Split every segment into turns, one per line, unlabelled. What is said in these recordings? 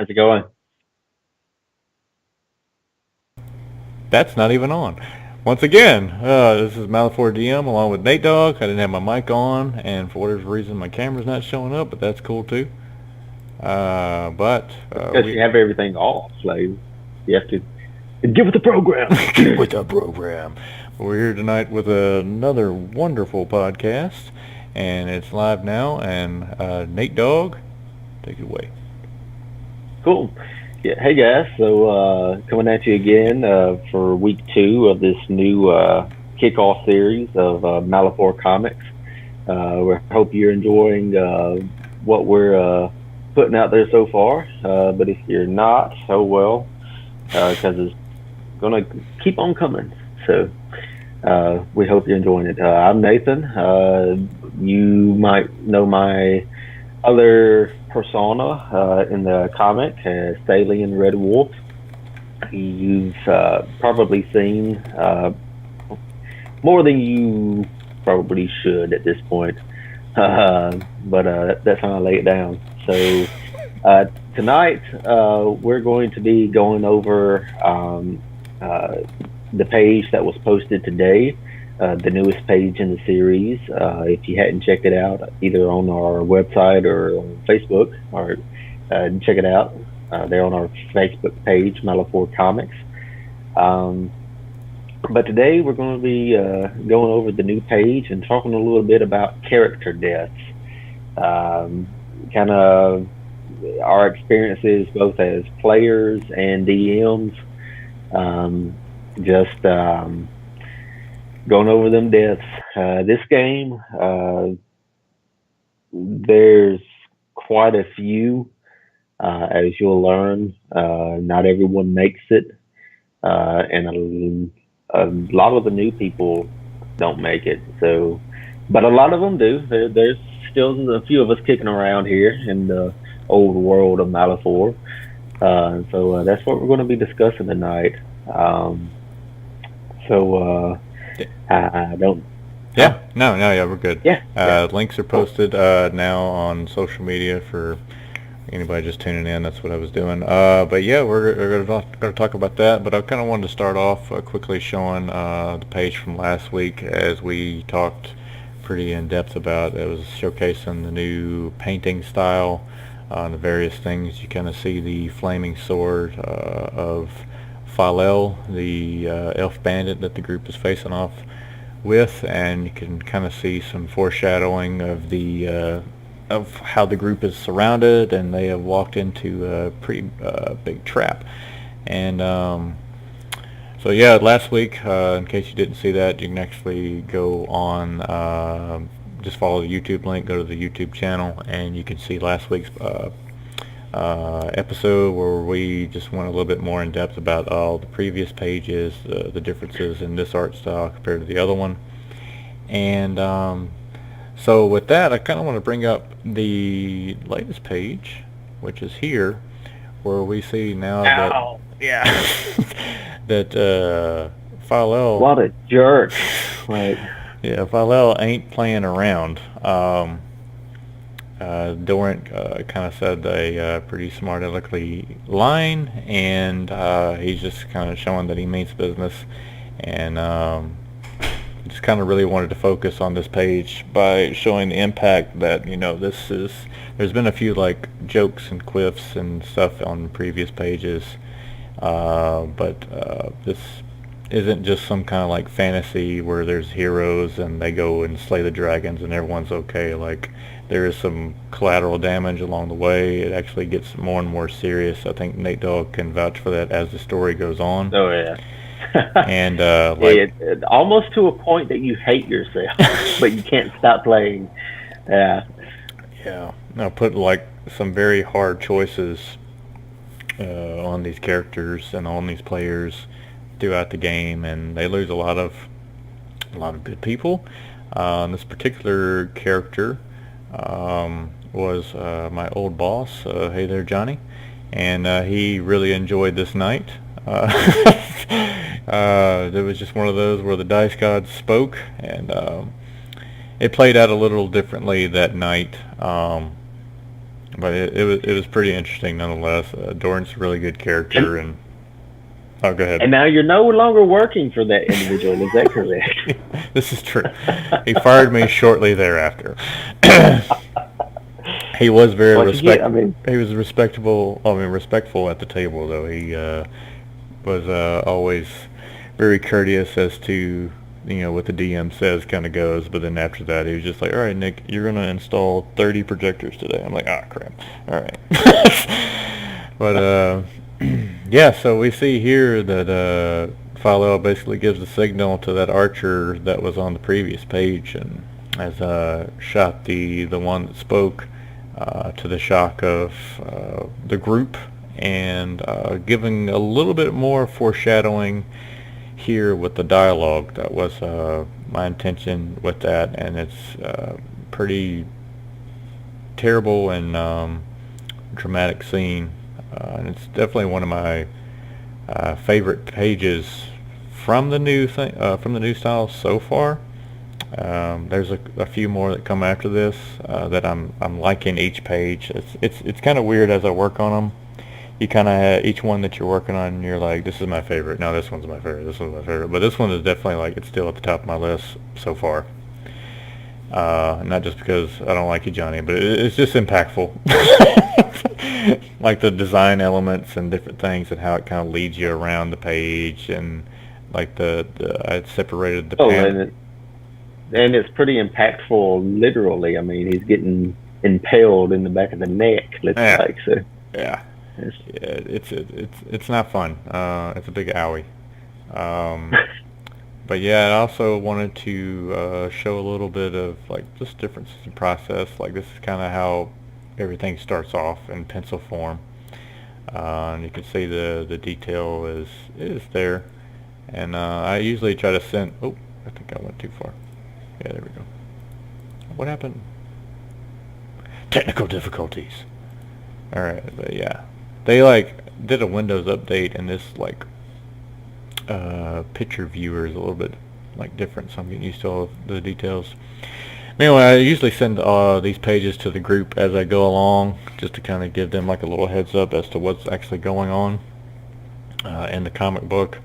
How's it going?
That's not even on. Once again, this is Malifor DM along with Nate Dogg. I didn't have my mic on, and for whatever reason, my camera's not showing up, but that's cool too. But
It's because
we
you have everything off. Like you have to get with the program.
get with the program. We're here tonight with another wonderful podcast, and it's live now. And Nate Dogg, take it away.
Cool. Yeah. Hey guys. So coming at you again for week two of this new kickoff series of Malifor comics. We hope you're enjoying what we're putting out there so far. But if you're not, oh well, because it's gonna keep on coming. So we hope you're enjoying it. I'm Nathan. You might know my other persona in the comic, Stallion Red Wolf. You've probably seen more than you probably should at this point, but that's how I lay it down. So uh, tonight we're going to be going over the page that was posted today, the newest page in the series. If you hadn't checked it out, either on our website or on Facebook, or check it out. They're on our Facebook page, Malifor Comics. Um, but today we're going to be going over the new page and talking a little bit about character deaths. Kind of our experiences both as players and DMs. Um, just going over them deaths. This game, there's quite a few, as you'll learn. Not everyone makes it, and a lot of the new people don't make it. So, but a lot of them do. There's still a few of us kicking around here in the old world of Malifor. So that's what we're going to be discussing tonight. Um, so I don't. Huh?
Yeah, no, yeah, we're good.
Yeah, yeah.
Links are
Cool.
posted now on social media for anybody just tuning in. That's what I was doing. But yeah, we're going to talk about that. But I kind of wanted to start off quickly showing the page from last week as we talked pretty in depth about. It was showcasing the new painting style, and the various things. You kind of see the flaming sword of Falel, the elf bandit that the group is facing off with, and you can kind of see some foreshadowing of the of how the group is surrounded, and they have walked into a pretty big trap. And so yeah, last week, in case you didn't see that, you can actually go on, just follow the YouTube link, go to the YouTube channel, and you can see last week's episode where we just went a little bit more in depth about all the previous pages, the differences in this art style compared to the other one. And so with that, I kind of want to bring up the latest page, which is here, where we see now that,
Ow.
yeah, that Philel,
What a jerk. Like,
yeah, Philel ain't playing around. Dorant kind of said a pretty smart aleckly line, and he's just kind of showing that he means business, and just kind of really wanted to focus on this page by showing the impact that, this is. There's been a few like jokes and quiffs and stuff on previous pages, but this isn't just some kind of like fantasy where there's heroes and they go and slay the dragons and everyone's okay. Like, there is some collateral damage along the way. It actually gets more and more serious. I think Nate Dogg can vouch for that as the story goes on.
oh yeah.
And like,
Almost to a point that you hate yourself, but you can't stop playing. Yeah.
yeah, I put like some very hard choices on these characters and on these players throughout the game, and they lose a lot of good people. This particular character was my old boss. Hey there, Johnny, and he really enjoyed this night. It was just one of those where the dice gods spoke, and it played out a little differently that night. But it was pretty interesting nonetheless. Dorn's a really good character, and oh, go ahead.
And now you're no longer working for that individual. Is that correct?
This is true. He fired me shortly thereafter. He was very
What you get? I mean,
He was respectable. I mean, respectful at the table, though. He was always very courteous as to what the DM says kind of goes. But then after that, he was just like, "All right, Nick, you're gonna install 30 projectors today." I'm like, "Ah, crap. All right." But yeah. So we see here that Philo basically gives the signal to that archer that was on the previous page and has shot the one that spoke. To the shock of the group, and giving a little bit more foreshadowing here with the dialogue. That was my intention with that, and it's pretty terrible and dramatic scene, and it's definitely one of my favorite pages from the new from the new style so far. There's a few more that come after this that I'm liking each page. It's kind of weird as I work on them. You kind of each one that you're working on, you're like, this is my favorite. No, this one's my favorite. This one's my favorite. But this one is definitely like it's still at the top of my list so far. Not just because I don't like you, Johnny, but it's just impactful. Like the design elements and different things and how it kind of leads you around the page and like the I separated the
and it's pretty impactful, literally. I mean, he's getting impaled in the back of the neck. Let's say so.
Yeah, it's not fun. It's a big owie. But yeah, I also wanted to show a little bit of like just differences in process. Like this is kind of how everything starts off in pencil form, and you can see the detail is there. And I usually try to send. Oh, I think I went too far. Yeah, there we go. What happened? Technical difficulties. Alright, but yeah. They like did a Windows update and this like picture viewer is a little bit like different, so I'm getting used to all of the details. Anyway, I usually send these pages to the group as I go along, just to kind of give them like a little heads up as to what's actually going on in the comic book.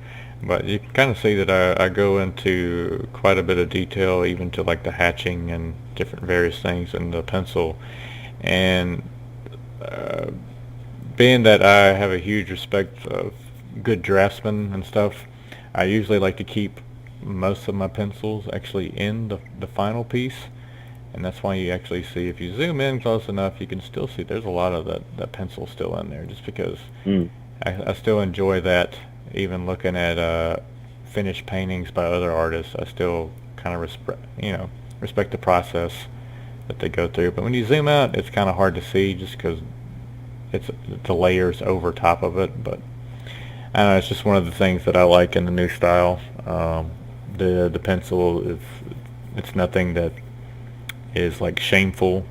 But you can kind of see that I go into quite a bit of detail, even to like the hatching and different various things in the pencil. And being that I have a huge respect of good draftsmen and stuff, I usually like to keep most of my pencils actually in the final piece. And that's why you actually see, if you zoom in close enough, you can still see there's a lot of that pencil still in there, just because I still enjoy that. Even looking at finished paintings by other artists, I still kind of respect the process that they go through. But when you zoom out, it's kind of hard to see just because it's the layers over top of it. But I don't know, it's just one of the things that I like in the new style. The pencil it's nothing that is like shameful,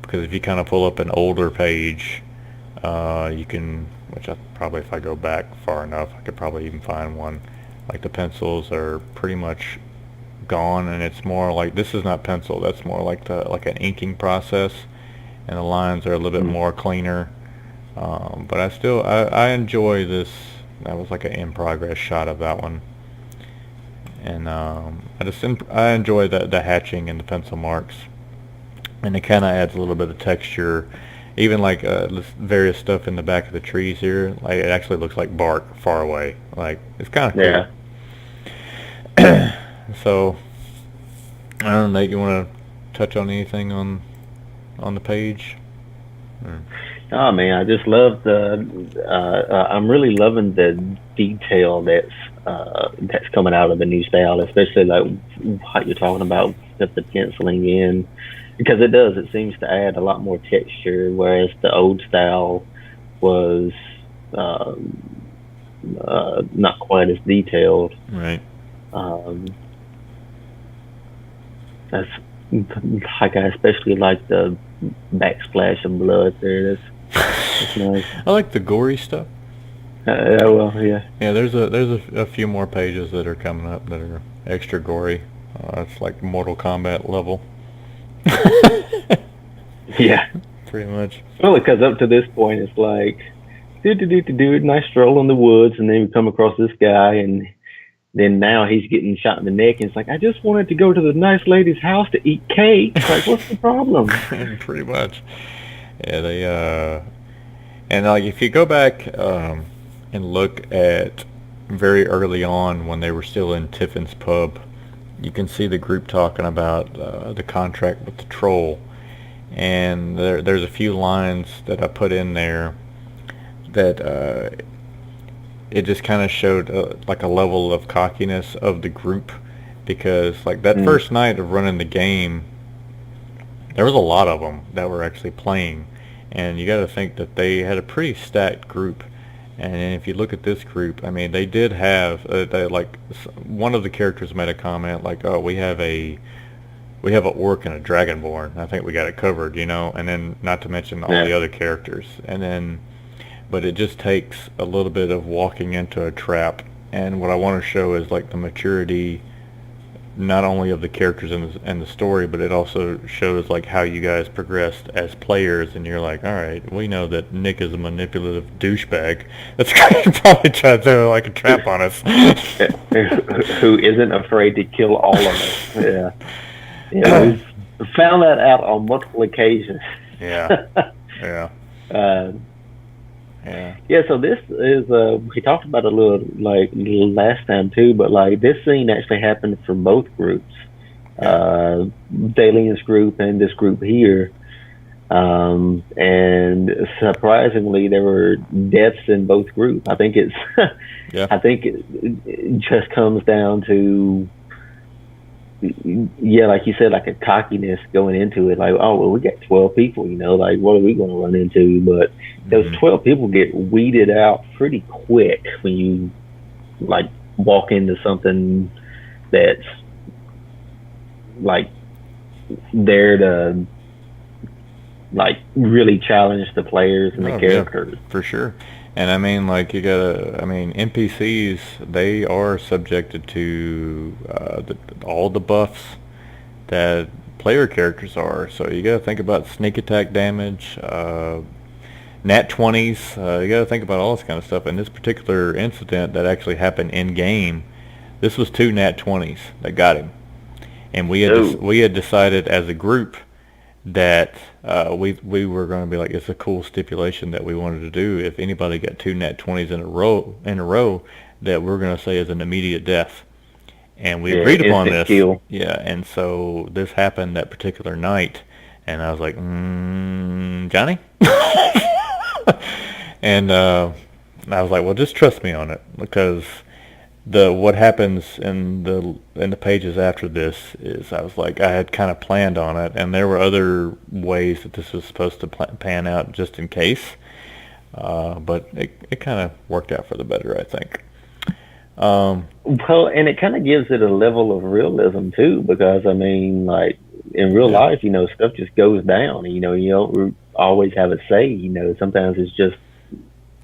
because if you kind of pull up an older page, you can, which I probably, if I go back far enough, I could probably even find one. Like the pencils are pretty much gone, and it's more like, this is not pencil, that's more like an inking process, and the lines are a little bit more cleaner. But I enjoy this. That was like an in progress shot of that one, and I enjoy the hatching and the pencil marks, and it kind of adds a little bit of texture. Even like this various stuff in the back of the trees here, like it actually looks like bark far away. Like it's kind of cool. Yeah. So I don't know, Nate, you want to touch on anything on the page?
Oh man, I just love I'm really loving the detail that's coming out of the new style, especially like what you're talking about with the penciling in. Because it seems to add a lot more texture, whereas the old style was not quite as detailed.
Right.
That's like, I especially like the backsplash of blood there. That's nice.
I like the gory stuff.
Well, yeah.
Yeah, there's a few more pages that are coming up that are extra gory. It's like Mortal Kombat level.
Yeah.
pretty much.
Well, because up to this point, it's like, do, nice stroll in the woods, and then we come across this guy, and then now he's getting shot in the neck, and it's like, I just wanted to go to the nice lady's house to eat cake. Like, what's the problem?
Pretty much. Yeah, and like if you go back and look at very early on when they were still in Tiffin's pub, you can see the group talking about the contract with the troll, and there's a few lines that I put in there that it just kind of showed like a level of cockiness of the group, because like that first night of running the game, there was a lot of them that were actually playing, and you got to think that they had a pretty stacked group. And if you look at this group, I mean, they did have one of the characters made a comment like, "Oh, we have a orc and a dragonborn. I think we got it covered," you know. And then not to mention all the other characters. And then, but it just takes a little bit of walking into a trap. And what I want to show is like the maturity, not only of the characters and the story, but it also shows like how you guys progressed as players. And you're like, all right, we know that Nick is a manipulative douchebag that's going to probably try to throw like a trap on us.
Who isn't afraid to kill all of us. Yeah. Yeah, we've found that out on multiple occasions.
Yeah. Yeah.
Yeah, so this is we talked about it a little last time too, but like this scene actually happened for both groups, Dalian's group and this group here, and surprisingly there were deaths in both groups. I think it's I think it just comes down to like you said, like a cockiness going into it, like, oh well, we got 12 people, you know, like what are we going to run into? But those 12 people get weeded out pretty quick when you like walk into something that's like there to like really challenge the players and the characters.
Yeah, for sure. And I mean, like NPCs, they are subjected to all the buffs that player characters are. So you gotta think about sneak attack damage, nat 20s, you gotta think about all this kind of stuff. In this particular incident that actually happened in game, this was 2 nat 20s that got him. And we had decided as a group that we were going to be like, it's a cool stipulation that we wanted to do. If anybody got 2 nat 20s in a row, that we're going to say is an immediate death. And we agreed upon this. Kill. Yeah, and so this happened that particular night, and I was like, Johnny? And I was like, well, just trust me on it, because what happens in the pages after this is, I was like, I had kind of planned on it, and there were other ways that this was supposed to pan out just in case, but it kind of worked out for the better, I think.
Well, and it kind of gives it a level of realism too, because I mean, like in real life, you know, stuff just goes down. You know, you don't always have a say. You know, sometimes it's just,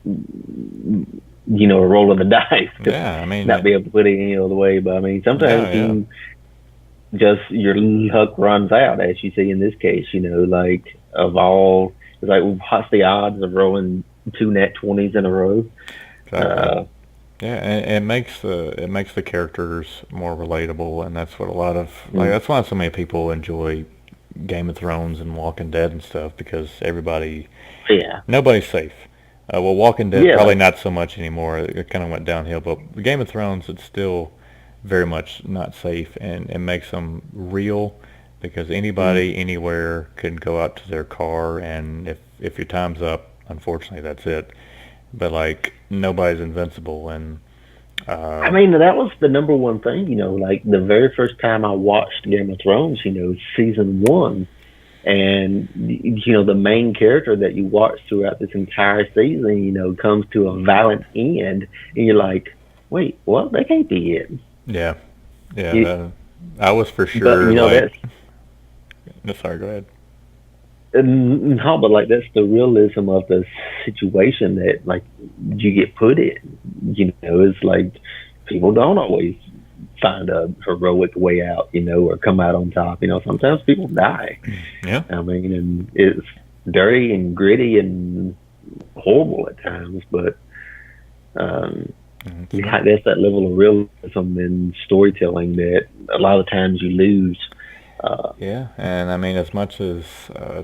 you know, a roll of the dice.
Yeah, I mean,
not be able to put it any other way. But I mean, sometimes just your luck runs out, as you see in this case. You know, like it's like, what's the odds of rolling 2 nat 20s in a row?
Exactly. Yeah, and it makes the characters more relatable, and that's what a lot of that's why so many people enjoy Game of Thrones and Walking Dead and stuff, because nobody's safe. Well, Walking Dead probably not so much anymore. It kind of went downhill, but Game of Thrones, it's still very much not safe, and it makes them real, because anybody anywhere can go out to their car, and if your time's up, unfortunately that's it. But like, nobody's invincible. And
I mean, that was the number one thing, you know, like the very first time I watched Game of Thrones, you know, season 1, and you know, the main character that you watch throughout this entire season, you know, comes to a violent end, and you're like, wait, what? That can't be it.
Yeah. I was for sure. But, you know, sorry, go ahead.
No, but like, that's the realism of the situation that like you get put in. You know, it's like people don't always find a heroic way out, you know, or come out on top. You know, sometimes people die.
Yeah.
I mean, and it's dirty and gritty and horrible at times, but um,
That's
yeah, that's that level of realism in storytelling that a lot of times you lose. Uh,
Yeah, and I mean, as much as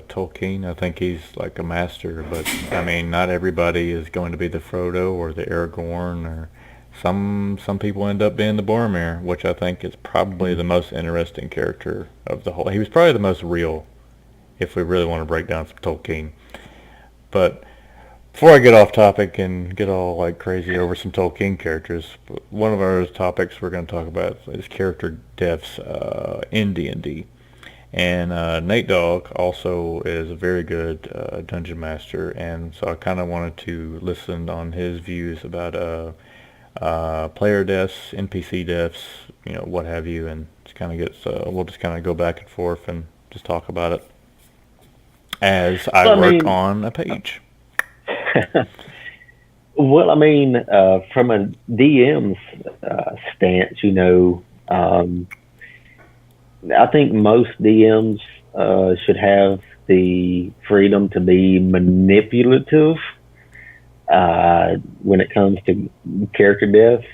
Tolkien, I think he's like a master, but I mean, not everybody is going to be the Frodo or the Aragorn, or some people end up being the Boromir, which I think is probably the most interesting character of the whole. He was probably the most real, if we really want to break down some Tolkien. But before I get off topic and get all like crazy over some Tolkien characters, one of our topics we're going to talk about is character deaths in D&D. And Nate Dogg also is a very good dungeon master, and so I kind of wanted to listen on his views about player deaths, NPC deaths, what have you, and just kind of we'll just kind of go back and forth and just talk about it as I
well, I
work
mean,
on a page.
well, I mean, from a DM's stance, I think most DMs should have the freedom to be manipulative when it comes to character death.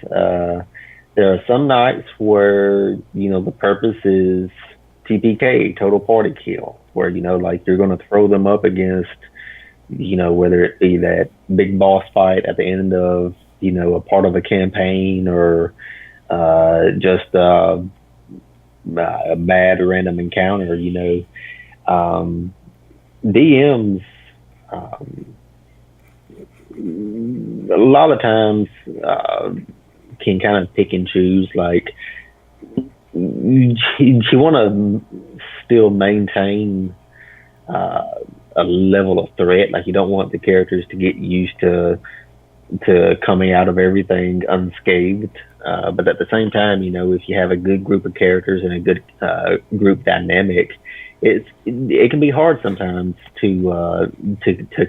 There are some nights where the purpose is TPK, total party kill, where like you're going to throw them up against whether it be that big boss fight at the end of a part of a campaign or just a bad random encounter. DMs um, a lot of times can kind of pick and choose. Like you want to still maintain a level of threat. Like you don't want the characters to get used to coming out of everything unscathed. But at the same time, if you have a good group of characters and a good group dynamic, it can be hard sometimes to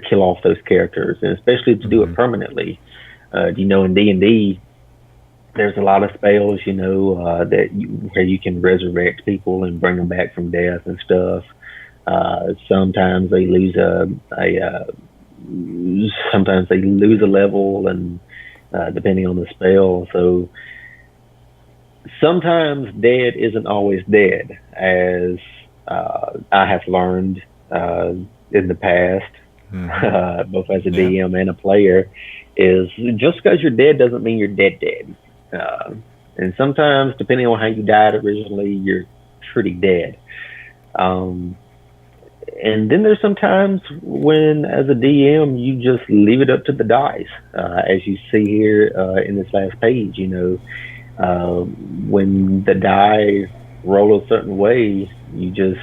kill off those characters, and especially to do it permanently. In D&D, there's a lot of spells, where you can resurrect people and bring them back from death and stuff. Sometimes they lose sometimes they lose a level, and depending on the spell. So sometimes dead isn't always dead, as I have learned in the past, both as a
Yeah.
DM and a player, is just because you're dead doesn't mean you're dead. Uh, and sometimes, depending on how you died originally, you're pretty dead. Um, and then there's some times when, as a DM, you just leave it up to the dice, as you see here in this last page. When the die roll a certain way, you just,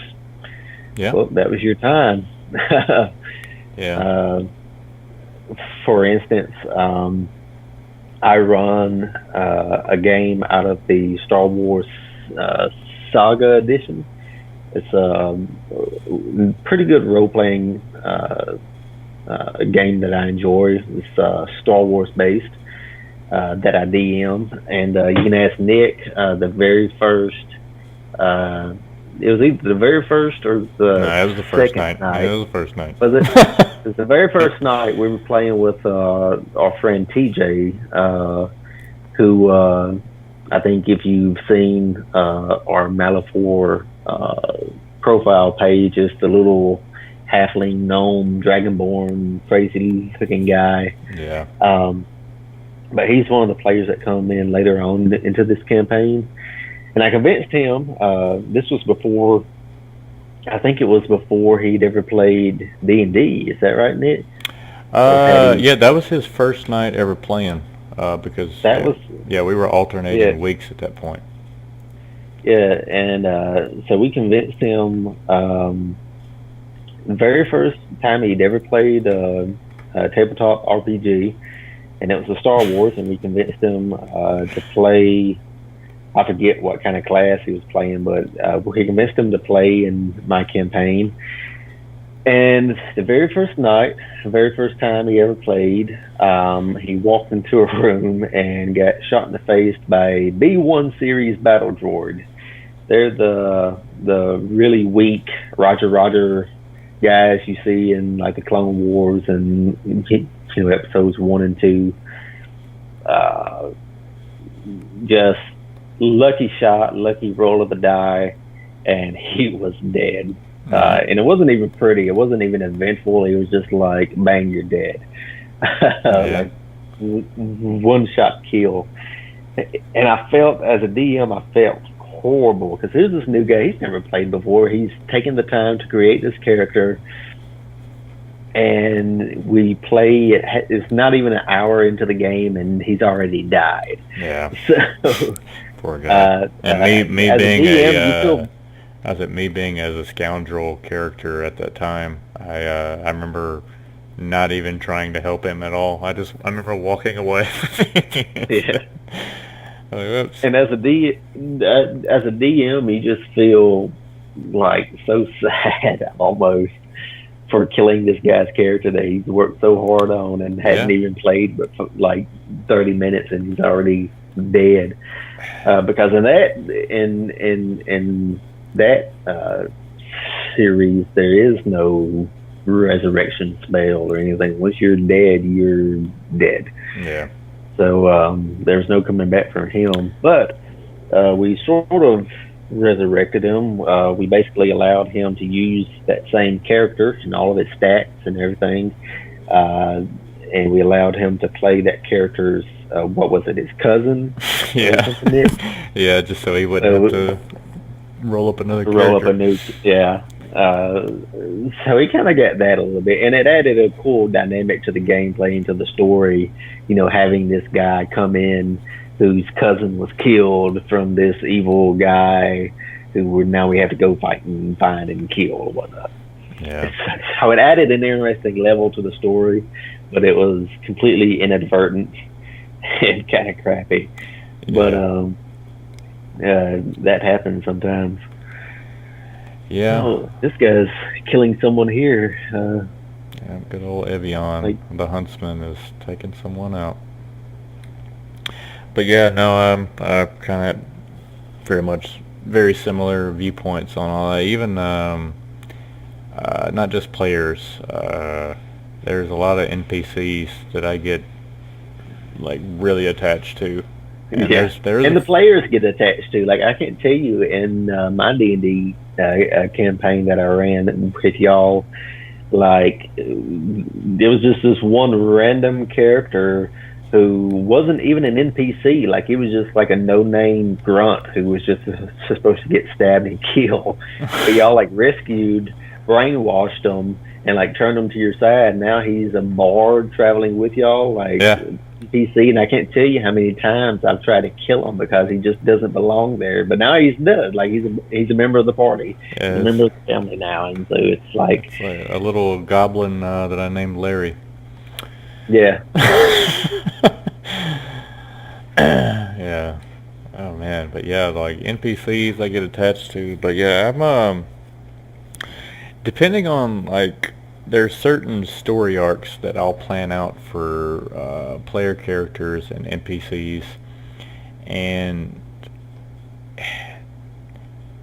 Yeah.
well, that was your time.
Yeah.
uh, for instance, I run a game out of the Star Wars uh, Saga edition. It's a pretty good role playing game that I enjoy. It's Star Wars based that I DM, and you can ask Nick. The very first, it was either the very first or
No,
the
it was the first
second
night.
night.
It was the first night.
Was it? It was the very first night we were playing with our friend TJ, who I think if you've seen our Malifor profile page, is the little halfling gnome dragonborn crazy looking guy.
Yeah.
But he's one of the players that come in later on into this campaign, and I convinced him. This was before. I think it was before he'd ever played D&D. Is that right, Nick?
Yeah, that was his first night ever playing. Because
That was,
yeah, we were
yeah,
alternating weeks at that point.
yeah, and so we convinced him. The very first time he'd ever played a tabletop RPG, and it was a Star Wars, and we convinced him to play. I forget what kind of class he was playing, but we convinced him to play in my campaign. And the very first night, the very first time he ever played, he walked into a room and got shot in the face by a B1 series battle droid. They're the really weak Roger Roger guys you see in like the Clone Wars and episodes 1 and 2. Uh, just lucky shot, lucky roll of the die, and he was dead.
Mm-hmm.
And it wasn't even pretty. It wasn't even eventful. It was just like, bang, you're dead.
Yeah.
Like one shot kill. And I felt, as a DM, I felt horrible because here's this new guy. He's never played before. He's taken the time to create this character, and we play. It's not even an hour into the game, and he's already died.
Yeah.
So,
Poor guy. And me
as a
being
DM, you feel
as it me being as a scoundrel character at that time, I remember not even trying to help him at all. I remember walking away.
yeah.
Like, oops.
And as a DM, you just feel like so sad almost for killing this guy's character that he's worked so hard on and hadn't
Yeah.
even played but for like 30 minutes and he's already dead. Because in that series, there is no resurrection spell or anything. Once you're dead, you're dead.
Yeah.
So there's no coming back from him. But we sort of resurrected him. We basically allowed him to use that same character and all of his stats and everything. And we allowed him to play that character's, what was it, his cousin?
Yeah. Yeah, just so he wouldn't have to roll up another character.
Roll up a new, yeah. So he kind of got that a little bit, and it added a cool dynamic to the gameplay and to the story. Having this guy come in whose cousin was killed from this evil guy now we have to go fight and find and kill or whatnot.
Yeah.
So it added an interesting level to the story, but it was completely inadvertent and kind of crappy.
Yeah.
But that happens sometimes.
Yeah.
Oh, this guy's killing someone here.
Yeah, good old Evian, the huntsman, is taking someone out. But yeah, no, I kind of very much very similar viewpoints on all that. Even not just players. There's a lot of NPCs that I get like really attached to. And
yeah, and the players get attached to. Like I can't tell you in my D&D campaign that I ran with y'all, like there was just this one random character who wasn't even an NPC. Like he was just like a no-name grunt who was just supposed to get stabbed and killed. But y'all like rescued, brainwashed him, and like turned him to your side. Now he's a bard traveling with y'all, like NPC. And I can't tell you how many times I've tried to kill him because he just doesn't belong there. But now he's dead. Like he's a member of the party, he's a member of the family now, and so it's like
a little goblin that I named Larry.
Yeah.
Yeah. Oh man, but yeah, like NPCs I get attached to. But yeah, I'm depending on like there's certain story arcs that I'll plan out for player characters and NPCs, and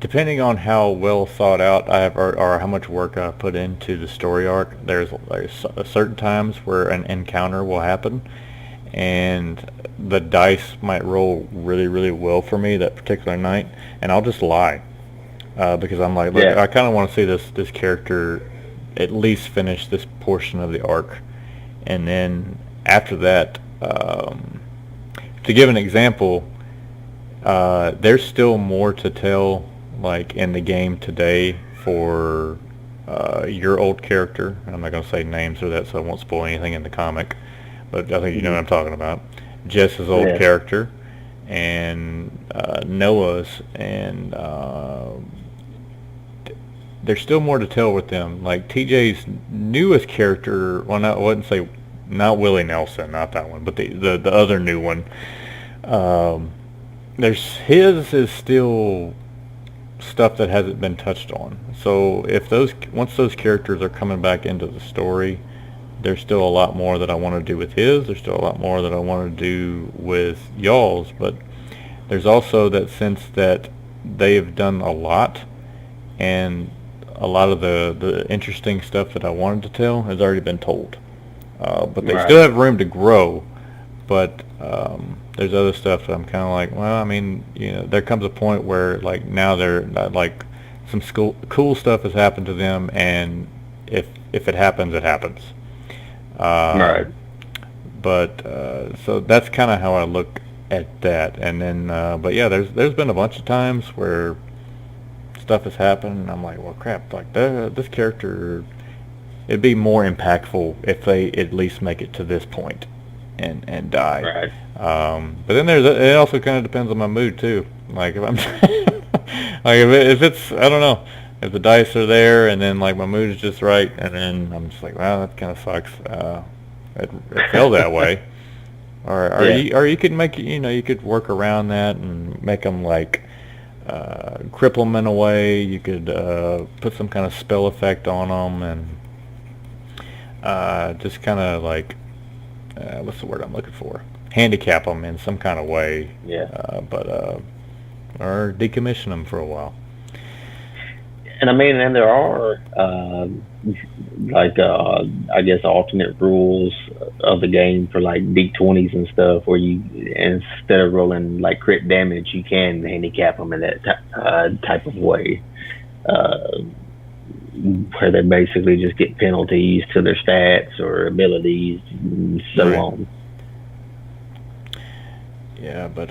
depending on how well thought out I have or how much work I put into the story arc, there's certain times where an encounter will happen and the dice might roll really, really well for me that particular night, and I'll just lie because I'm like, look, I kind of want to see this character at least finish this portion of the arc, and then after that, to give an example, there's still more to tell like in the game today for your old character. I'm not going to say names or that, so I won't spoil anything in the comic, but I think you know what I'm talking about. Jess's old character and Noah's, and there's still more to tell with them. Like TJ's newest character, well, I wouldn't say not Willie Nelson, not that one, but the other new one. His is still stuff that hasn't been touched on. So if once those characters are coming back into the story, there's still a lot more that I want to do with his. There's still a lot more that I want to do with y'all's. But there's also that sense that they've done a lot, and a lot of the interesting stuff that I wanted to tell has already been told. But they still
Right.
have room to grow. But there's other stuff that I'm kind of like, well, I mean, there comes a point where like now they're like some cool stuff has happened to them, and if it happens, it happens.
Right.
Um, but so that's kind of how I look at that. And then, but yeah, there's been a bunch of times where stuff has happened, and I'm like, well, crap, like this character, it'd be more impactful if they at least make it to this point and die.
Right.
But then it also kind of depends on my mood too. Like if I'm like if it's I don't know, if the dice are there and then like my mood is just right, and then I'm just like, wow, that kind of sucks. It fell that way.
Yeah.
Or you could make you could work around that and make them like cripple them in a way. You could put some kind of spell effect on them and just kind of like what's the word I'm looking for? Handicap them in some kind of way,
Yeah.
but or decommission them for a while.
And I mean, and there are like I guess alternate rules of the game for like D20s and stuff, where you instead of rolling like crit damage, you can handicap them in that type of way, uh, where they basically just get penalties to their stats or abilities and so
Right.
on.
Yeah, but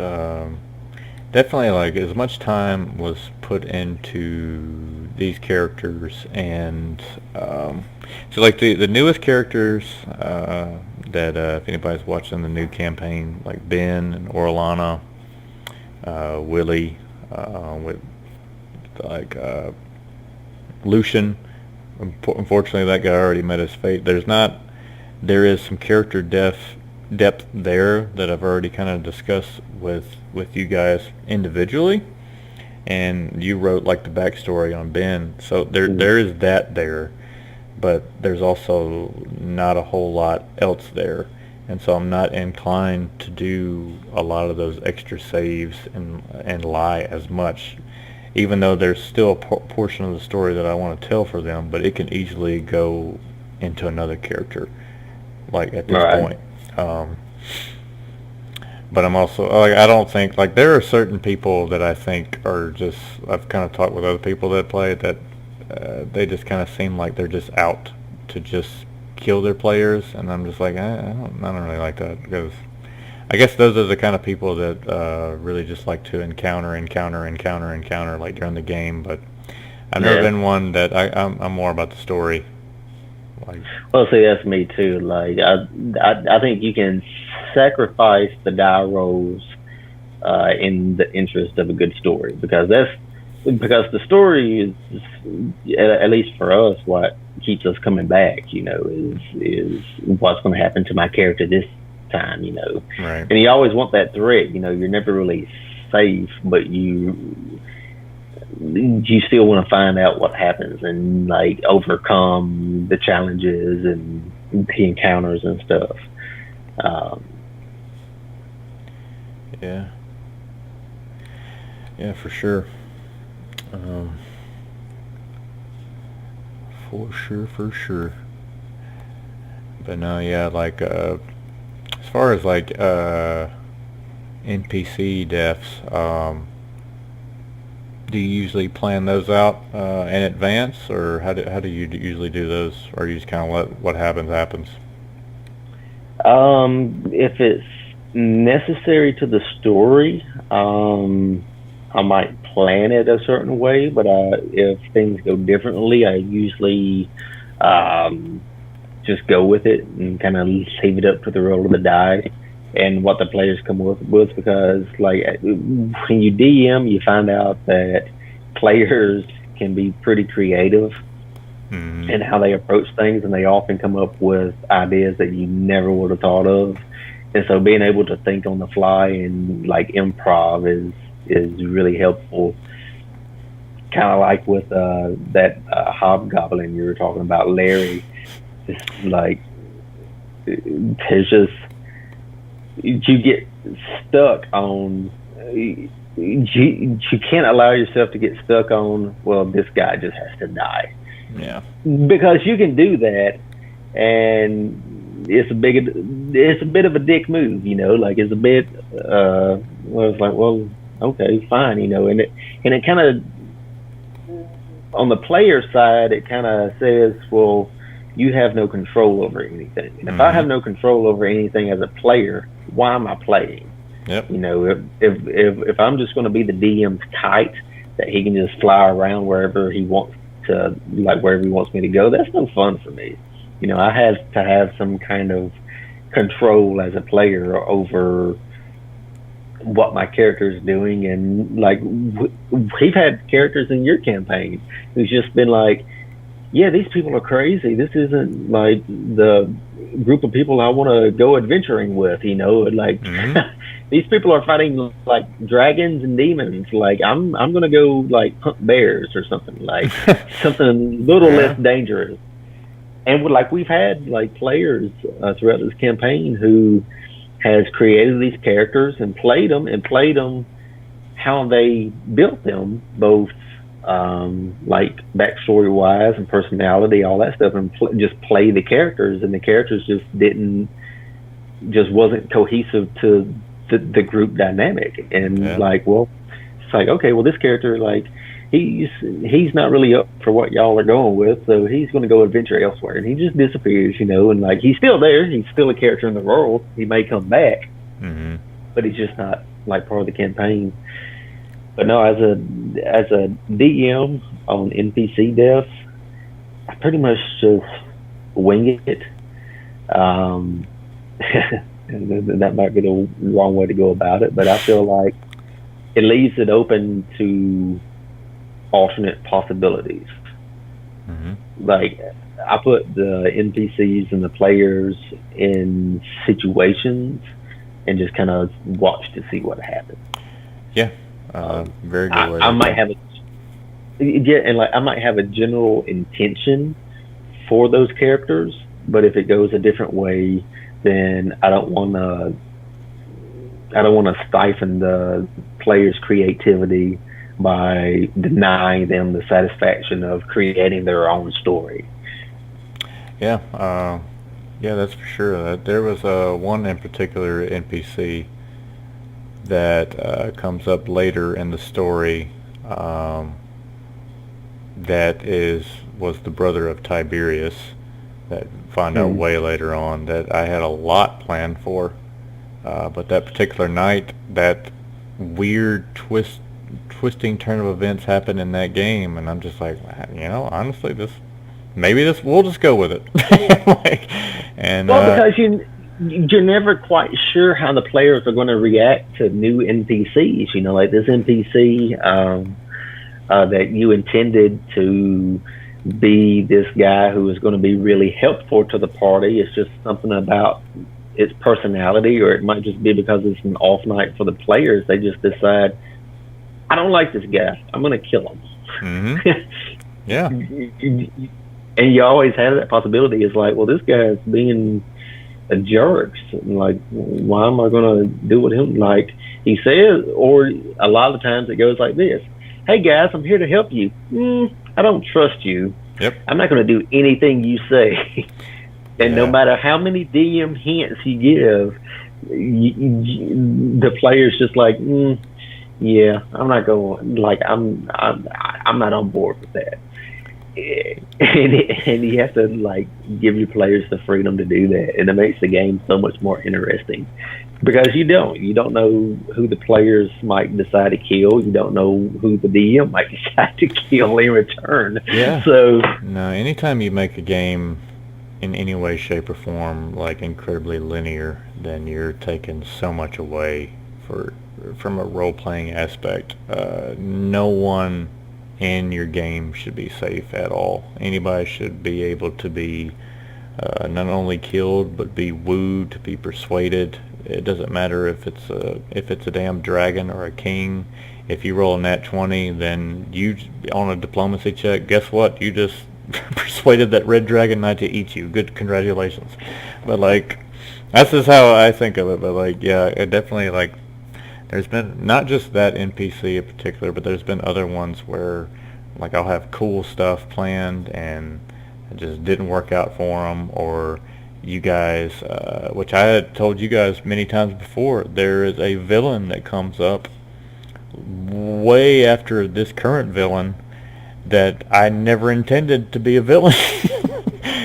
definitely like as much time was put into these characters, and so like the newest characters that if anybody's watching the new campaign, like Ben and Orlana, Willie, with like Lucian. Unfortunately, that guy already met his fate. There is some character depth there that I've already kind of discussed with you guys individually, and you wrote like the backstory on Ben. So there is that there, but there's also not a whole lot else there, and so I'm not inclined to do a lot of those extra saves and lie as much, even though there's still a portion of the story that I want to tell for them, but it can easily go into another character, like at this
Right.
point. Um, but I'm also like I don't think like there are certain people that I think are just I've kind of talked with other people that play that they just kind of seem like they're just out to just kill their players, and I'm just like I don't really like that, because I guess those are the kind of people that really just like to encounter like during the game. But I've never
Yeah.
been one that I'm more about the story. Like
Well, see, that's me too. Like, I think you can sacrifice the die rolls in the interest of a good story, because because the story is, at least for us, what keeps us coming back. Is what's going to happen to my character this time.
right,
And you always want that threat. You're never really safe, but you still want to find out what happens and like overcome the challenges and the encounters and stuff. Um,
yeah, yeah, for sure. Um, for sure. But no, yeah, like as far as like NPC deaths, do you usually plan those out in advance, or how do you usually do those, or you just kind of let what happens happens?
if it's necessary to the story, I might plan it a certain way, but if things go differently, I usually um, just go with it and kind of leave it up to the roll of the die and what the players come up with. Because like when you DM, you find out that players can be pretty creative
Hmm.
in how they approach things, and they often come up with ideas that you never would have thought of. And so being able to think on the fly and like improv is really helpful. Kind of like with that hobgoblin you were talking about, Larry. Just like there's just you get stuck on. You can't allow yourself to get stuck on. Well, this guy just has to die.
Yeah.
because you can do that, and it's a bit of a dick move, like it's a bit. Well, it's like, well, okay, fine, and it kind of, on the player side, it kind of says, well, you have no control over anything. And if I
Mm-hmm.
have no control over anything as a player, why am I playing?
Yep.
If I'm just going to be the DM's kite that he can just fly around wherever he wants to, like wherever he wants me to go, that's no fun for me. I have to have some kind of control as a player over what my character is doing, and like we've had characters in your campaign who's just been like, yeah, these people are crazy, this isn't like the group of people I want to go adventuring with, like
Mm-hmm.
these people are fighting like dragons and demons, like I'm gonna go like hunt bears or something, like something a little less
Yeah.
dangerous. And like we've had like players throughout this campaign who has created these characters and played them how they built them, both like backstory wise and personality, all that stuff, and just play the characters, and the characters just wasn't cohesive to the group dynamic. And
Yeah.
like, well, it's like, okay, well, this character, like, he's not really up for what y'all are going with, so he's going to go adventure elsewhere, and he just disappears, and like he's still there, he's still a character in the world, he may come back,
Mm-hmm.
but he's just not like part of the campaign. But no, as a DM on NPC deaths, I pretty much just wing it. Um, and that might be the wrong way to go about it, but I feel like it leaves it open to alternate possibilities.
Mm-hmm.
Like, I put the NPCs and the players in situations and just kind of watch to see what happens.
Yeah. Very good way
I
to
might
go.
have yeah, and like I might have a general intention for those characters, but if it goes a different way, then I don't want to stifle the players' creativity by denying them the satisfaction of creating their own story.
Yeah. Yeah, that's for sure. There was one in particular NPC that comes up later in the story, um, that was the brother of Tiberius, that find out
Hmm.
way later on, that I had a lot planned for, but that particular night, that weird twisting turn of events happened in that game, and I'm just like, honestly, we'll just go with it. Like, and
Well, because you're never quite sure how the players are going to react to new NPCs. Like this NPC that you intended to be this guy who is going to be really helpful to the party. It's just something about its personality, or it might just be because it's an off night for the players. They just decide, I don't like this guy, I'm going to kill him.
hmm yeah,
And you always have that possibility. It's like, well, this guy's being a jerk. Like, why am I going to do with him? Like he says, or a lot of times it goes like this: "Hey guys, I'm here to help you. I don't trust you.
yep,
I'm not going to do anything you say." And no
yeah,
matter how many DM hints you give, the player's just like, yeah, I'm not going. Like, I'm not on board with that. And you have to like give your players the freedom to do that, and it makes the game so much more interesting, because you don't know who the players might decide to kill, you don't know who the DM might decide to kill in return.
yeah.
So
No, anytime you make a game in any way, shape, or form like incredibly linear, then you're taking so much away from a role-playing aspect. No one in your game should be safe at all. Anybody should be able to be not only killed but be wooed, be persuaded. It doesn't matter if it's a damn dragon or a king. If you roll a nat 20, then you, on a diplomacy check, guess what? You just persuaded that red dragon not to eat you. Good, congratulations. But like, that's just how I think of it. But like, yeah, it definitely, like, there's been not just that NPC in particular, but there's been other ones where like I'll have cool stuff planned and it just didn't work out for them, or you guys, which I had told you guys many times before, there is a villain that comes up way after this current villain that I never intended to be a villain.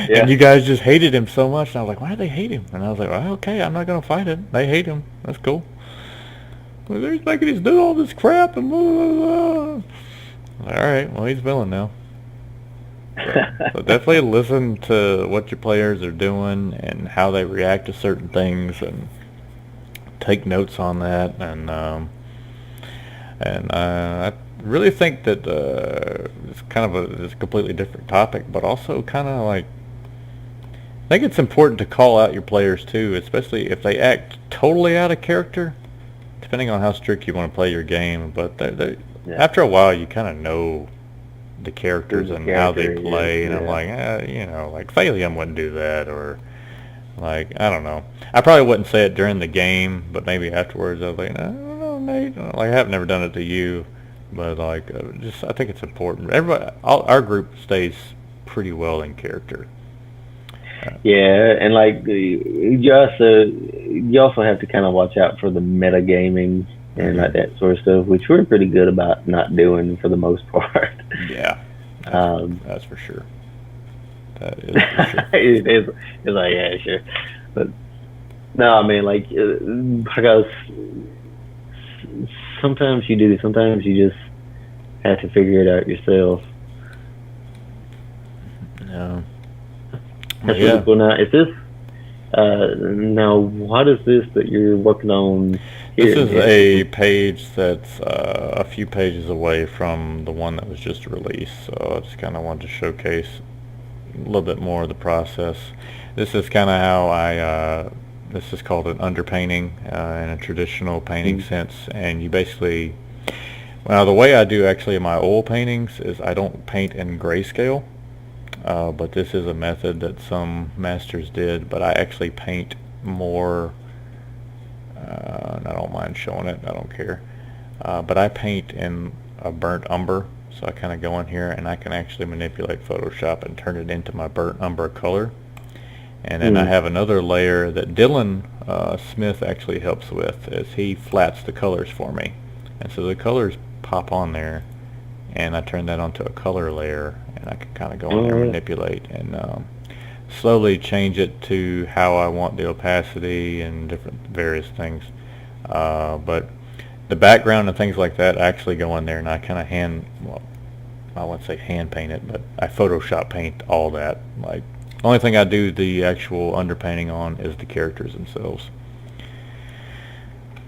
And you guys just hated him so much, and I was like, why do they hate him? And I was like, well, okay, I'm not going to fight it. They hate him. That's cool. Well, they're making us do all this crap and blah, blah, blah. All right, well, he's villain now. So definitely listen to what your players are doing and how they react to certain things, and take notes on that. And I really think that it's kind of it's a completely different topic, but also kind of like, I think it's important to call out your players too, especially if they act totally out of character, depending on how strict you want to play your game. But after a while, you kind of know the characters and how they play, and I'm like, like Phalium wouldn't do that, or like, I don't know. I probably wouldn't say it during the game, but maybe afterwards I was like, I don't know, Nate. Like, I have never done it to you, but like, just I think it's important. Our group stays pretty well in character.
Yeah, and like you also have to kind of watch out for the metagaming and like that sort of stuff, which we're pretty good about not doing for the most part.
Yeah, that's for sure. That is for sure.
It's like, yeah, sure, but no, I mean, like, because sometimes you do, sometimes you just have to figure it out yourself.
No.
That's really cool. Now, is this now what is this that you're working on here?
This is a page that's a few pages away from the one that was just released, so I just kind of wanted to showcase a little bit more of the process. This is kind of how this is called an underpainting in a traditional painting sense, and you basically, well, the way I do actually my oil paintings is I don't paint in grayscale. But this is a method that some masters did, but I actually paint more, and I don't mind showing it, I don't care, but I paint in a burnt umber, so I kind of go in here and I can actually manipulate Photoshop and turn it into my burnt umber color. And then I have another layer that Dylan Smith actually helps with, as he flats the colors for me, and so the colors pop on there, and I turn that onto a color layer, and I can kind of go in there and manipulate and slowly change it to how I want the opacity and different various things. But the background and things like that, I actually go in there and I kind of well, I wouldn't say hand paint it, but I Photoshop paint all that. Like, the only thing I do the actual underpainting on is the characters themselves.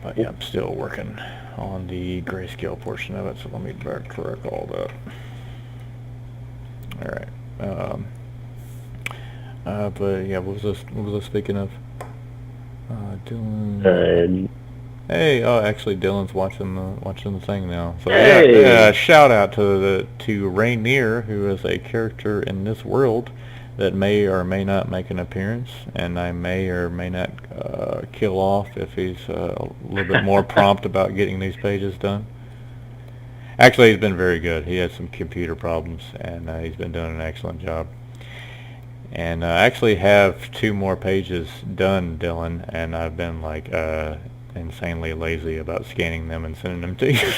But yeah, I'm still working on the grayscale portion of it, so let me correct all that. All right. But yeah, what was I speaking of? Dylan. Hey, actually, Dylan's watching the thing now. So yeah, shout out to Rainier, who is a character in this world that may or may not make an appearance, and I may or may not kill off if he's a little bit more prompt about getting these pages done. Actually, he's been very good. He had some computer problems, and he's been doing an excellent job. And I actually have 2 more pages done, Dylan, and I've been like insanely lazy about scanning them and sending them to you.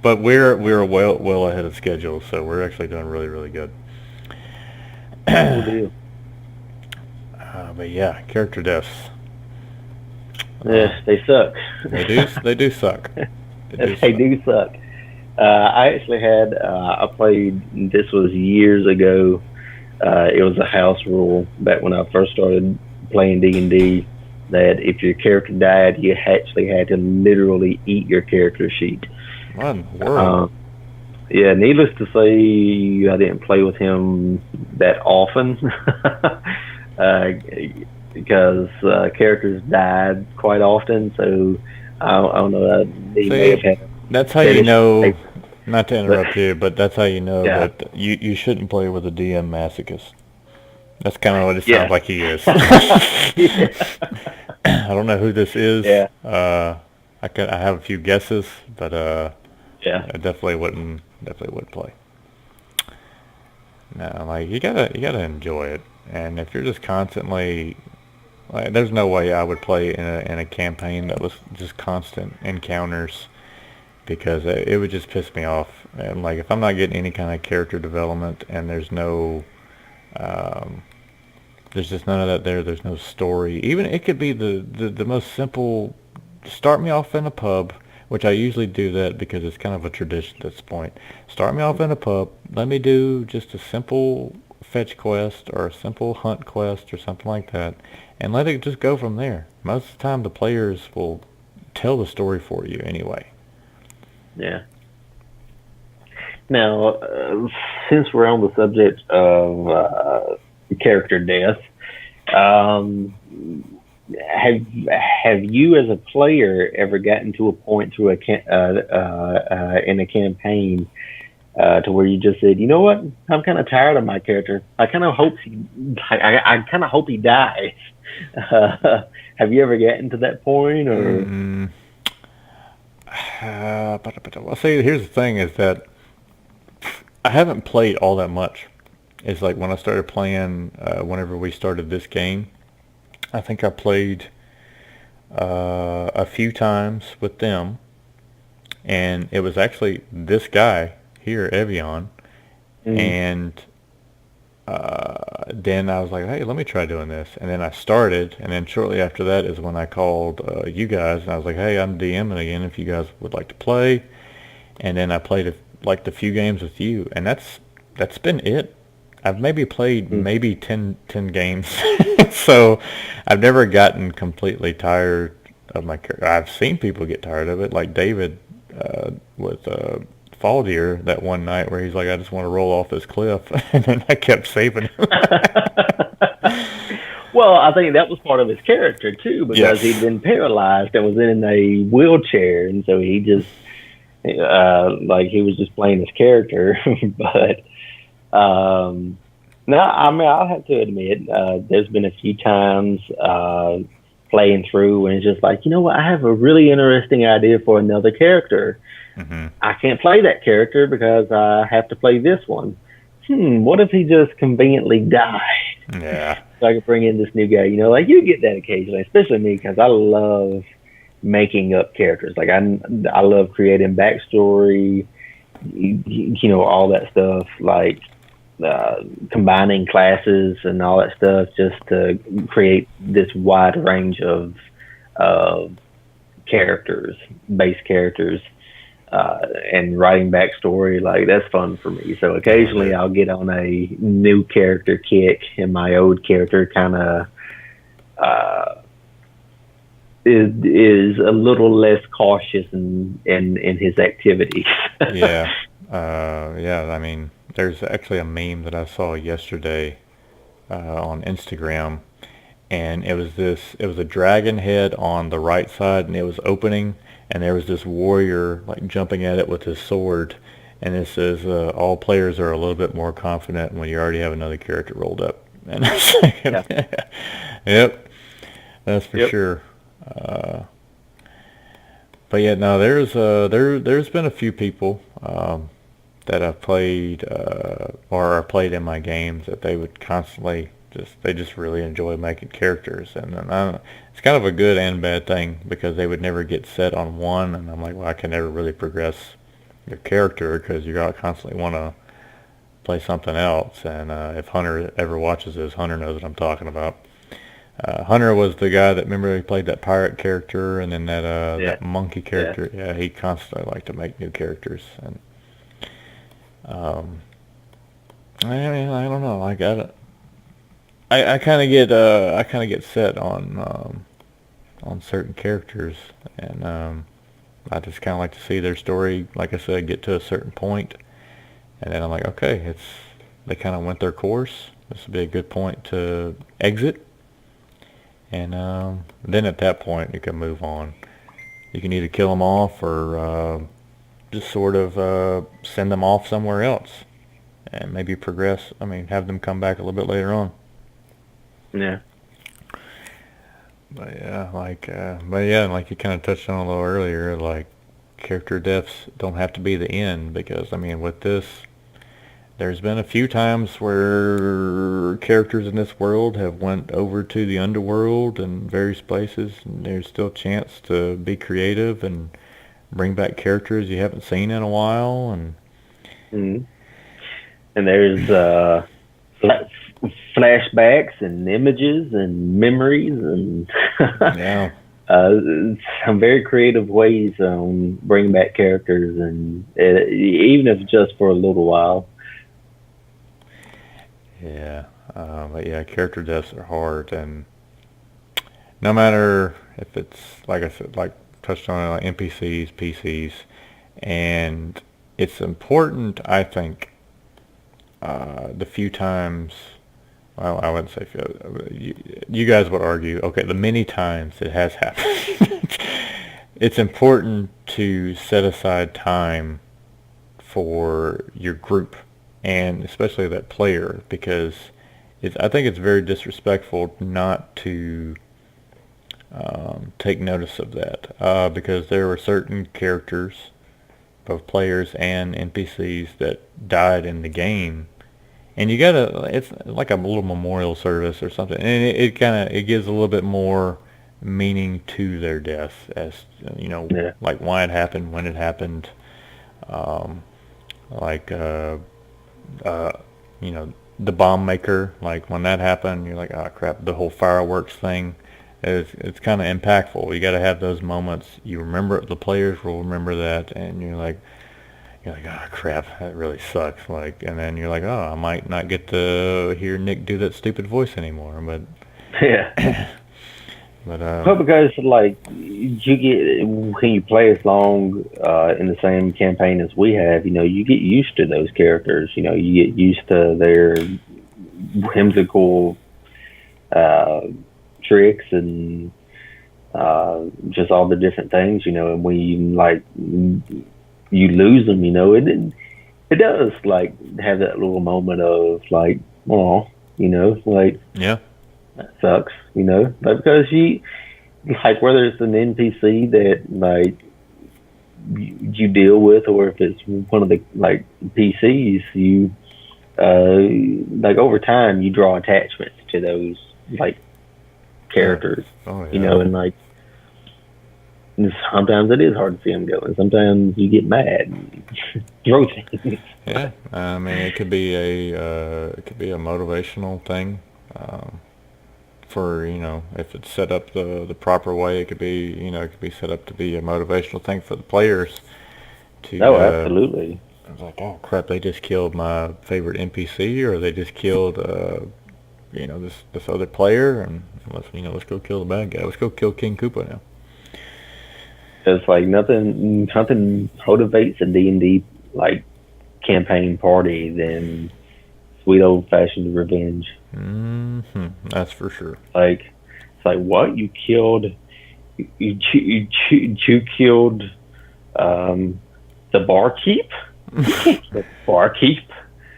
But we're well ahead of schedule, so we're actually doing really, really good. But yeah, character deaths.
Yeah, they suck.
They do suck.
They do suck. I actually had I played, this was years ago. It was a house rule back when I first started playing D&D, that if your character died, you actually had to literally eat your character sheet.
What in the world?
Yeah, needless to say, I didn't play with him that often because characters died quite often. So I don't know. He may have had.
That's how you know. Not to interrupt you, but that's how you know that you shouldn't play with a DM masochist. That's kind of what it sounds like he is. I don't know who this is. I have a few guesses, but I definitely wouldn't definitely would play. No, like you gotta enjoy it, and if you're just constantly like, there's no way I would play in a campaign that was just constant encounters because it would just piss me off. And like if I'm not getting any kind of character development and um, there's just none of that there. There's no story. Even it could be the most simple. Start me off in a pub, which I usually do that because it's kind of a tradition at this point. Start me off in a pub. Let me do just a simple fetch quest or a simple hunt quest or something like that, and let it just go from there. Most of the time, the players will tell the story for you anyway.
Yeah. Now, since we're on the subject of character death, um, have you as a player ever gotten to a point through in a campaign to where you just said, you know what, I'm kind of tired of my character. I kind of hope he dies. Have you ever gotten to that point, or?
Well, see, here's the thing: is that I haven't played all that much. It's like when I started playing, whenever we started this game, I think I played a few times with them, and it was actually this guy here, Evian,
Mm.
and then I was like, hey, let me try doing this, and then I started, and then shortly after that is when I called you guys, and I was like, hey, I'm DMing again if you guys would like to play, and then I played like the few games with you, and that's been it. I've maybe played
Mm.
maybe 10 games, so I've never gotten completely tired of my character. I've seen people get tired of it, like David with Fall Deer that one night where he's like, I just want to roll off this cliff, and then I kept saving him.
Well, I think that was part of his character too, because he'd
Yes.
been paralyzed and was in a wheelchair, and so he just like he was just playing his character. But no, I mean I'll have to admit, there's been a few times playing through, and it's just like, you know what, I have a really interesting idea for another character.
Hmm.
I can't play that character because I have to play this one. What if he just conveniently died?
Yeah.
So I could bring in this new guy. You know, like you get that occasionally, especially me, because I love making up characters. Like I love creating backstory. You know, all that stuff. Like combining classes and all that stuff, just to create this wide range of uh, characters, base characters. And writing backstory, like that's fun for me. So
Oh,
occasionally
dude.
I'll get on a new character kick, and my old character kind of uh, is a little less cautious in his activities.
Yeah. Yeah. I mean, there's actually a meme that I saw yesterday on Instagram, and it was a dragon head on the right side, and it was opening, and there was this warrior like jumping at it with his sword, and it says all players are a little bit more confident when you already have another character rolled up. And I was thinking,
Yeah.
yep, that's for
Yep.
sure. Uh, but yeah, no, there's been a few people that I've played or are played in my games that they would constantly they just really enjoy making characters, and then it's kind of a good and bad thing because they would never get set on one, and I'm like, well, I can never really progress your character because you constantly want to play something else. And if Hunter ever watches this, Hunter knows what I'm talking about. Hunter was the guy that, remember, he played that pirate character and then
Yeah.
that monkey
Yeah.
character. Yeah, he constantly liked to make new characters, and um, I mean, I don't know. I kind of get set on certain characters, and I just kind of like to see their story. Like I said, get to a certain point, and then I'm like, okay, they kind of went their course. This would be a good point to exit, and then at that point you can move on. You can either kill them off or just sort of send them off somewhere else and maybe progress. I mean, have them come back a little bit later on.
Yeah.
But yeah, like you kind of touched on a little earlier, like character deaths don't have to be the end, because I mean with this, there's been a few times where characters in this world have went over to the underworld and various places, and there's still a chance to be creative and bring back characters you haven't seen in a while. And
Mhm. And there's flashbacks and images and memories and
yeah,
uh, some very creative ways on bringing back characters, and even if just for a little while.
yeah, but yeah, character deaths are hard, and no matter if it's like I said, like touched on, like NPCs, PCs, and it's important, I think, the few times, well, I wouldn't say few, you guys would argue, okay, the many times it has happened, it's important to set aside time for your group, and especially that player, because I think it's very disrespectful not to take notice of that, because there were certain characters, both players and NPCs, that died in the game, and you gotta, it's like a little memorial service or something, and it kind of, it gives a little bit more meaning to their death, as you know,
Yeah.
like why it happened, when it happened, um, like uh, you know, the bomb maker, like when that happened, you're like, oh crap, the whole fireworks thing. It's kind of impactful. You got to have those moments. You remember, the players will remember that, and you're like, oh crap, that really sucks. Like, and then you're like, oh, I might not get to hear Nick do that stupid voice anymore. But
Yeah.
but
Well, because like you get when you play as long in the same campaign as we have, you get used to those characters. You get used to their whimsical uh, tricks and just all the different things. And when you lose them, it does like have that little moment of like, oh, like
yeah,
that sucks, but because like whether it's an NPC that like you deal with, or if it's one of the like PCs, you like over time you draw attachments to those like characters,
oh yeah,
and like sometimes it is hard to see them go, and sometimes you get mad and throw things.
yeah. I mean, it could be a motivational thing. Um, for, if it's set up the proper way, it could be, it could be set up to be a motivational thing for the players to
Oh, absolutely.
it's like, oh crap, they just killed my favorite NPC, or they just killed this other player, and let's go kill the bad guy, let's go kill King Koopa now.
It's like nothing motivates a D&D like campaign party than sweet old fashioned revenge.
That's for sure.
Like it's like, what, you killed you killed the barkeep. The barkeep.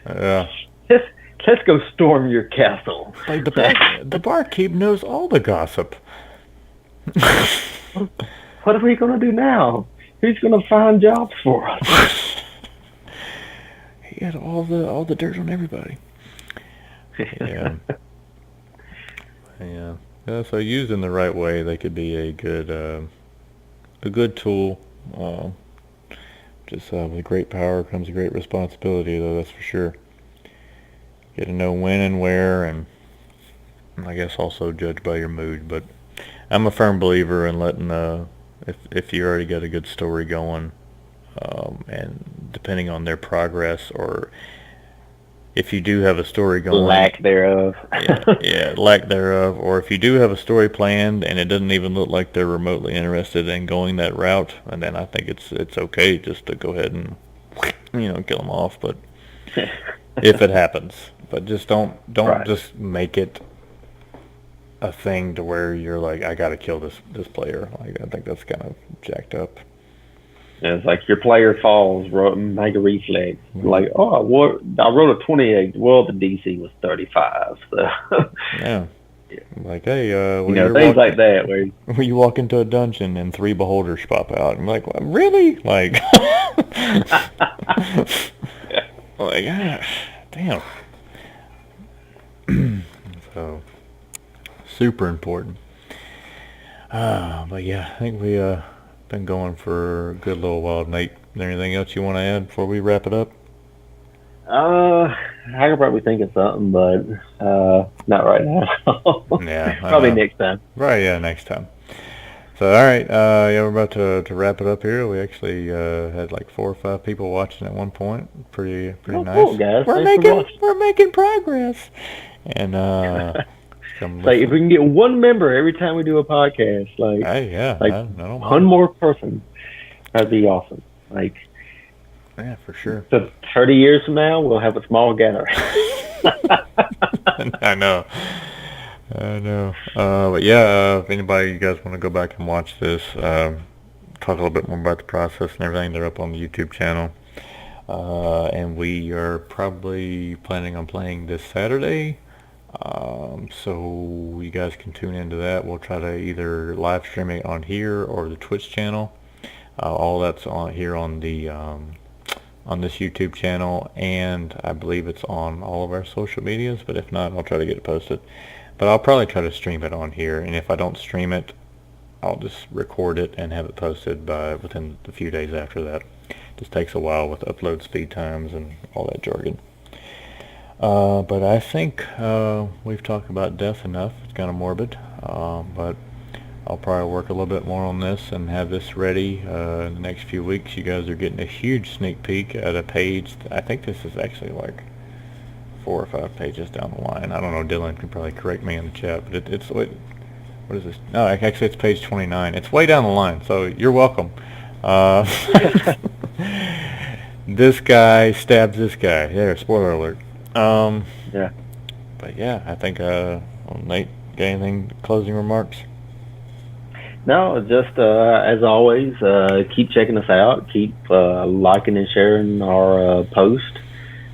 Yeah.
Let's go storm your castle.
Like the barkeep knows all the gossip.
What are we gonna do now? Who's gonna find jobs for us?
He had all the dirt on everybody. Yeah. Yeah. Yeah. So used in the right way, they could be a good tool. Just with great power comes great responsibility, though, that's for sure. Get to know when and where, and I guess also judge by your mood. But I'm a firm believer in letting if you already got a good story going, and depending on their progress, or if you do have a story going,
lack thereof.
yeah, lack thereof, or if you do have a story planned and it doesn't even look like they're remotely interested in going that route, and then I think it's okay just to go ahead and kill them off. But if it happens, but just don't
Right.
just make it a thing to where you're like, I gotta kill this player. Like, I think that's kind of jacked up.
And it's like your player falls, make a reflex. Like, oh, I rolled a 28. Well, the DC was 35. So
Yeah. Like, hey,
things like that. Where
when you walk into a dungeon and 3 beholders pop out. I'm like, well, really? Like, like, damn. So, super important. But yeah, I think we been going for a good little while. Nate, is there anything else you want to add before we wrap it up?
I could probably think of something, but not right now.
Yeah, I
Probably
know.
next time.
Right, yeah, next time. So, all right, yeah, we're about to wrap it up here. We actually had like 4 or 5 people watching at one point. Pretty
Oh,
nice.
cool, guys.
We're
Thanks for
making
watching.
we're making progress. And come
Like, if
listen.
we can get one member every time we do a podcast,
Hey, yeah,
like
I don't
one
mind.
more person, that'd be awesome. Like,
Yeah, for sure.
so 30 years from now, we'll have a small gathering.
I know. I know. But yeah, if anybody you guys want to go back and watch this, talk a little bit more about the process and everything, they're up on the YouTube channel. And we are probably planning on playing this Saturday. So you guys can tune into that. We'll try to either live stream it on here or the Twitch channel. All that's on here on the on this YouTube channel, and I believe it's on all of our social medias, but if not, I'll try to get it posted. But I'll probably try to stream it on here, and if I don't stream it, I'll just record it and have it posted by within a few days after that. Just takes a while with upload speed times and all that jargon. But I think we've talked about death enough. It's kind of morbid, but I'll probably work a little bit more on this and have this ready in the next few weeks. You guys are getting a huge sneak peek at a page. I think this is actually like 4 or 5 pages down the line. I don't know. Dylan can probably correct me in the chat, but it's what is this? No, actually it's page 29. It's way down the line, so you're welcome. This guy stabs this guy. There, spoiler alert.
Yeah.
But yeah, I think Nate, got anything closing remarks?
No, just as always, keep checking us out. Keep liking and sharing our post,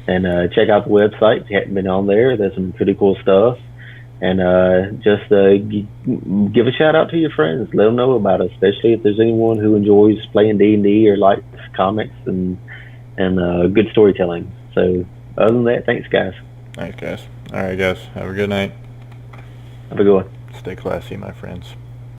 and check out the website. If you haven't been on there, there's some pretty cool stuff. And just give a shout out to your friends. Let them know about it, especially if there's anyone who enjoys playing D&D or likes comics and good storytelling. So other than that, thanks, guys.
Thanks, guys. All right, guys. Have a good night.
Have a good one.
Stay classy, my friends.